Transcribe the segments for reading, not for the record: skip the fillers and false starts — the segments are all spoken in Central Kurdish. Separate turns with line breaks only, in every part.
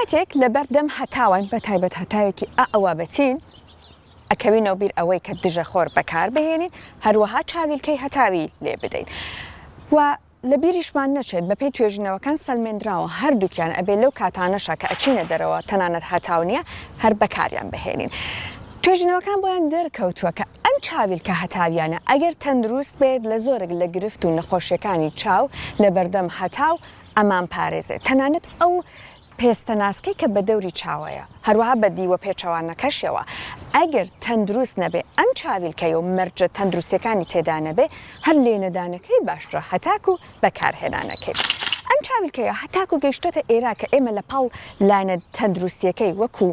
کاتێک لە بەردەم هەتاوان بە تایبەت هەتاوێکی ئەوە بەچین ئەکەوینەوە بیر ئەوەی کە دژە خۆر بەکار بهێنین هەروەها چاویلکەی هەتاوی لێ بدەین و لە بیریشمان نەچێت بەپێی توێژینەوەکان سەلمێنراوە هەردووکیان ئەبێ لەو کاتانەشە کە ئەچینە دەرەوە تەنانەت هەتاو نییە هەر بەکاریان بهێنین. توێژینەوەکان بۆیان دەرکەوتووە کە ئەم چاویلکە هەتاویانە ئەگەر تەندروست بێت لە زۆرێک لە گرفت و نەخۆشیەکانی چاو لە بەردەم هەتاو ئەمان پارێزێت تەنانەت ئەو پێستە ناسکەی کە بە دەوری چاوەیە هەروەها بە دیوە پێچەوانەکەشەوە ئەگەر تەندروست نەبێ ئەم چاویلکەی و مەرجە تەندروستەکانی تێدا نەبێ هەر لێنەدانەکەی باشترە هەتاکو بەکارهێنانەکەی. ئەم چاویلکەیە هەتاکو گەیشتۆتە ئێرا کە ئێمە لە پاڵ لاینە تەندروستیەکەی وەکو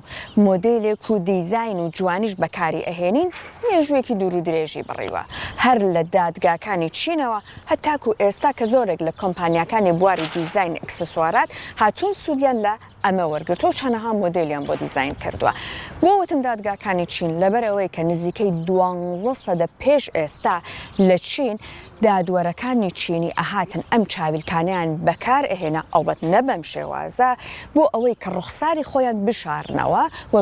مۆدێلێک و دیزاین و جوانیش بەکاری ئەهێنین مێژوویەکی دوور و درێژی بڕیوە هەر لە دادگاکانی چینەوە هەتاکو ئێستا کە زۆرێک لە کۆمپانیاکانی بواری دیزاین ئەکسسوارات هاتوون سوودیان لە ئەمە وەرگرتۆ چەنەها مۆدلیان بۆ دیزاین کردووە. بۆ وتم دادگاکانی چین لەبەرەوەی کە نزیکەی 12 سەدە پێش ئێستا لە چین دادوەرەکانی چینی ئەهاتن ئەم چاویلکانیان بەکار ئەهێنا ئەوبەت نەبەم شێوازە بۆ ئەوەی کە ڕوخساری خۆیان بشارنەوە و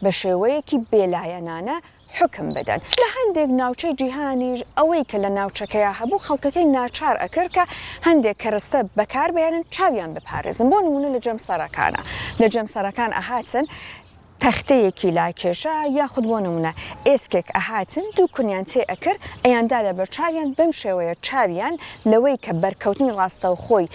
بە شێوەیەکی بێلایەنانە حکم بدەن. لە هەندێک ناوچەی جیهانیش ئەوەی کە لە ناوچەکەیە هەبوو خەڵکەکەی ناچار ئەکرد کە هەندێک کەرەستە بەکار بێنن چاویان بپارێزن. بۆ نمونە لە جەمسەرەکانە لە جەمسەرەکان ئەهاتن تەختەیەکی لاکێشە یاخود بۆ نمونە ئێسکێک ئەهاتن دوو کونیان تێ ئەکرد ئەیاندا لە بەرچاویان بەم شێوەیە چاویان لەوەی کە بەرکەوتنی ڕاستە و خۆی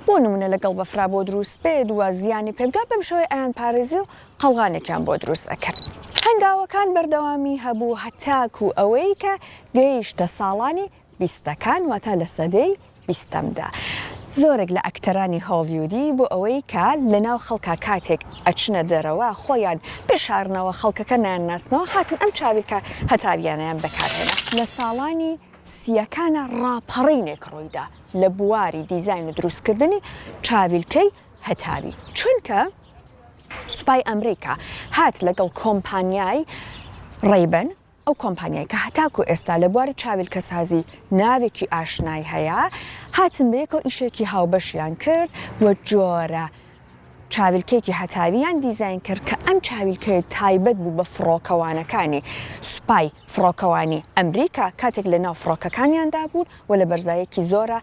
بۆ نمونە لەگەڵ بەفرا بۆ دروست بێت وە زیانی پێبگا بەم شێوەیە ئەیان پارێزی و قەڵغانێکیان بۆ دروست ئەکرد. هەنگاوەکان بەردەوامی هەبوو هەتاکو ئەوەی کە گەیشتە ساڵانی 20ەکان واتە لە سەدەی 20ەمدا. زۆرێک لە ئەکتەرانی هۆلیوودی بۆ ئەوەی کە لەناو خەڵکا کاتێک ئەچنە دەرەوە خۆیان بشارنەوە خەڵکەکە نانناسنەوە هاتن ئەم چاویلکە هەتاویانیان بەکارهێنا. لە ساڵانی 30ەکانە ڕاپەڕینێک ڕوویدا لە بواری دیزاین و دروستکردنی چاویلکەی هەتاوی چونکە سوپای ئەمریکا هات لەگەڵ کۆمپانیای ڕەیبەن ئەو کۆمپانیای کە هەتاکو ئێستا لە بواری چاویلکە سازی ناوێکی ئاشنای هەیە هاتن بەیەکەوە ئیشێکی هاوبەشیان کرد و جۆرە چاویلکەیەکی هەتاویان دیزاین کرد کە ئەم چاویلکەیە تایبەت بوو بە فڕۆکەوانەکانی سوپای فڕۆکەوانی ئەمریکا کاتێک لە ناو فڕۆکەکانیاندا بوون و لە بەرزایەکی زۆرە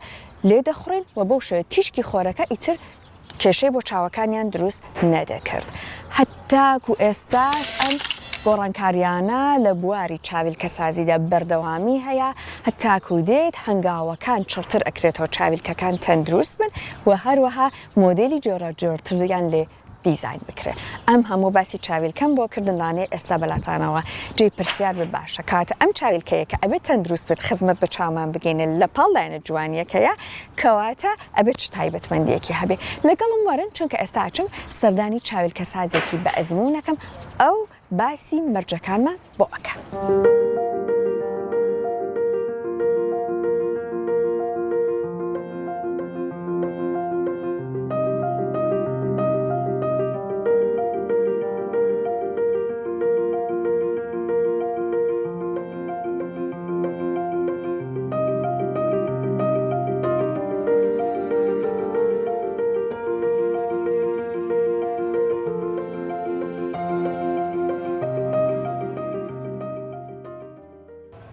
لێ دەخڕێن و بەو شێوە تیشکی خۆرەکە ئیتر کێشەی بۆ چاوەکانیان دروست نەدەکرد. هەتاکو ئێستا ئەم گۆڕانکاریانە لە بواری چاویلکە سازیدا بەردەوامی هەیە هەتاکو دێت هەنگاوەکان چڕتر ئەکرێتەوە چاویلکەکان تەندروست بن و هەروەها مۆدێلی جۆرە جۆرتریان لێ دیزاین بکرێت. ئەم هەموو باسی چاویلکەم بۆ کردنڵانێ ئێستا بەلاتانەوە جێی پرسیار بە باشە کاتە ئەم چاویلکەیە کە ئەبێت تەندروست بێت خزمەت بە چاومان بگەینێت لە پاڵلایەنە جوانیەکەیە کەواتە ئەبێت چ تایبەتمەندیەکی هەبێ لەگەڵم وەرن چونکە ئێستا چم سەردانی چاویلکە سازێکی بە ئەزموونەکەم ئەو باسی مەرجەکانمان بۆ ئەکەم.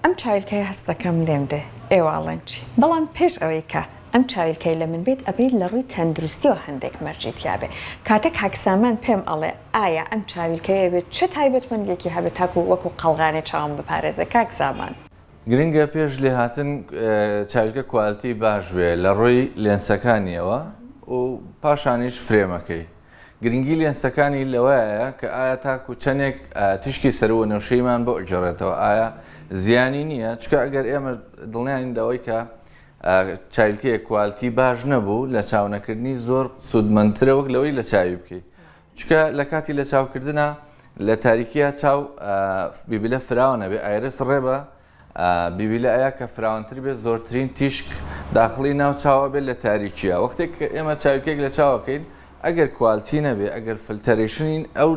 ئەم چاویلکەی هەستەکەم لێم دێ ئێواڵەن چی بەڵام پێش ئەوەی کە ئەم چاویلکەی لە من بێت ئەبێت لە ڕووی تەندروستیەوە هەندێک مەرجێتیابێ کاتێک هاکسامان پێم ئەڵێ ئایا ئەم چاویلکەیە بێت چه تایبەتمەندێکی هەبێت تاکو وەکو قەڵغانێ چاوم بپارێزە کاکسامان.
گرنگە پێش لێ هاتن چاویلکە کوالتی باش بێ لە ڕووی لێنسەکانیەوە و پاشانیش فرێمەکەی. گرنگی لێنسەکانی لەوەیە کە ئایا تاکو چەندێک تشکی سەرەوە نەوشەیمان بۆ ئەجۆڕێتەوە ئایا زیانی نییە چکە ئەگەر ئێمە دڵنیانی داوای کە چاویلکەیە کوالتی باش نەبوو لە چاونەکردنی زۆر سوودمەندترە وەک لەوەی لە چاوی بکەیت چکە لە کاتی لە چاوکردنە لە تاریکیە چاو بیبیلە فراوە نەبێ ئایرس ڕێبە بیبیلە ئەیە کە فراوانتر بێت زۆرترین تیشک داخلی ناو چاوە بێت لە تاریکیە وەختێک ئێمە چاویلکەیەک لە چاوەکەین ئەگەر کوالتی نەبێ ئەگەر فلتەرێشنین ئەو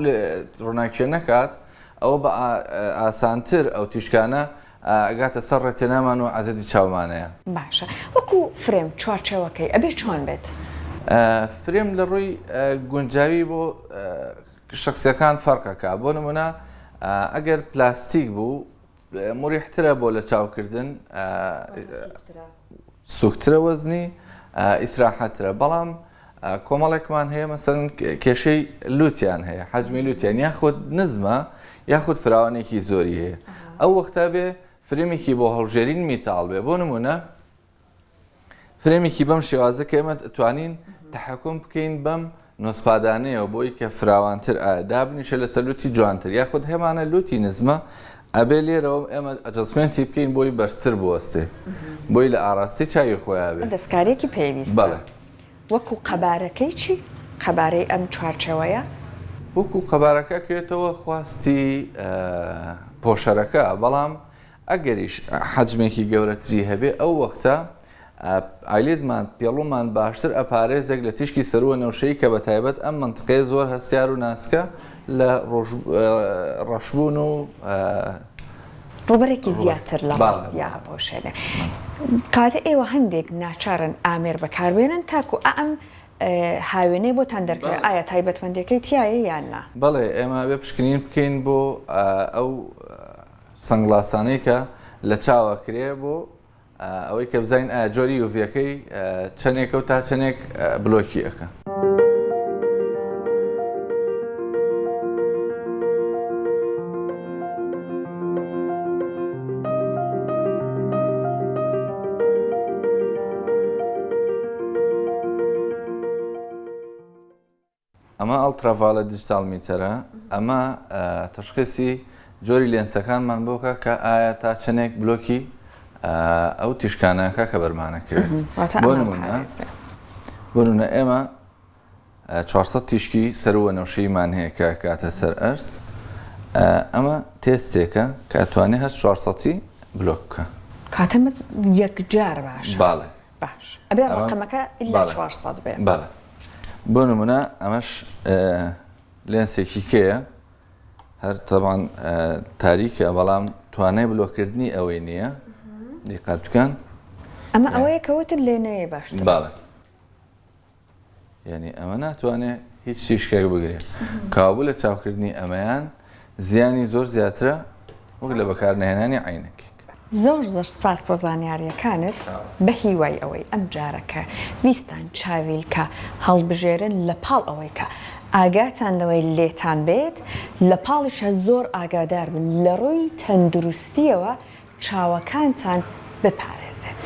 ڕووناکیە نەکات ئەوە بە ئاسانتر ئەو تیشکانە ئەگاتە سەر ڕێتێنامان و ئازادی چاومانەیە.
باشە وەکو فرێم چوارچێوەکەی ئەبێ چۆن بێت؟
فرێم لە ڕووی گونجاوی بۆ شخصیەکان فەرقەکە بۆ نمونە ئەگەر پلاستیک بوو مریحترە بۆ لە چاوکردن سوکترە وەزنی ئیسراحەترە بەڵام کۆمەڵێکمان هەیە مەسەن کێشەی لوتیان هەیە حەجمی لوتیان یاخود نزمە یاخود فراوانێکی زۆری هەیە ئەو وەختە بێ فرێمێکی بۆ هەڵژێرین میتاڵ بێ بۆ نمونە فرێمێکی بەم شێوازە کە ئێمە دەتوانین تەحەکوم بکەین بەم نۆسپادانەیەوە بۆی کە فراوانتر دابنیشە لەسەر لوتی جوانتر یاخود هێمانە لوتی نزمە ئەبێ لێرەوە ئێمە ئەجەسمنتی بکەین بۆی بەرزتر بوەستێ بۆی لە ئاراستی چاوی خۆیان بێ
دەستکارێکی پێویستە
بەڵێ
وەکو قەبارەکەی چی قەبارەی ئەم چوارچەوەیە
وەکو قەبارەکە کێتەوە خواستی پۆشەرەکە بەڵام ئەگەریش حەجمێکی گەورەتری هەبێ ئەو وەختە ئایلێتمان پێڵومان باشتر ئەپارێزێک لە تیشکی سەروە نەوشەی کە بە تایبەت ئەم منطقەیە زۆر هەستیار و ناسکە لە ڕەشبوون و
ڕوبەرێکی زیاتر لە ڕاستیا هەپۆشێنێ کاتە ئێوە هەندێک ناچارن ئامێر بەکاربێنن تاکو ئەم هاوێنەی بۆتان دەرکەوێت ئایا تایبەتمەندەکەی تایە یان نا
بەڵێ ئێمە بێ پشکنین بکەین بۆ ئەو سەنگلاسانەی کە لە چاوە کرێ بۆ ئەوەی کە بزین جۆری یوڤەکەی چەندێکە و تا چەندێک بلۆکی ئەەکە. ئەمە ئەڵترافالە دیجیتال میتەرە ئەمە تەشخیصی جۆری لێنسەکانمان بۆکە کە ئایا تا چەندێک بلۆکی ئەو تیشکانەکە کە بەرمانەکەوێت بۆ نمونە ئێمە 400 تیشکی سەروە نەوشەیمان هەیە کە کاتە سەر ئەرز ئەمە تێستێکە کە ئەتوانێت هەست 400 بلۆک بکە
کاتەمە یەکجار باشە
باڵێ
باش ئەبێ ڕقەمەکە ئیلا 400 بێ
باڵێ بۆ نمونە ئەمەش لێنسێکی کێیە هەر تەبان تاریکە بەڵام توانای بلۆکردنی ئەوەی نییە دیقات بکەن
ئەمە ئەوەیە کەوتت لێنەیە باشتر
باڵێ یعنی ئەمە ناتوانێت هیچ تیشکێک بگرێت کابوو لە چاوکردنی ئەمەیان زیانی زۆر زیاترە وەک لە بەکارنهێنانی عینەکێک
زۆر سپاس بۆ زانیاریەکانت بە هیوای ئەوەی ئەم جارەکە ویستان چاویلکە هەڵبژێرن لە پاڵ ئەوەی کە ئاگاتان لەوەی لێتان بێت لە پاڵیشە زۆر ئاگادار بن لە ڕووی تەندروستیەوە چاوەکانتان بپارێزێت.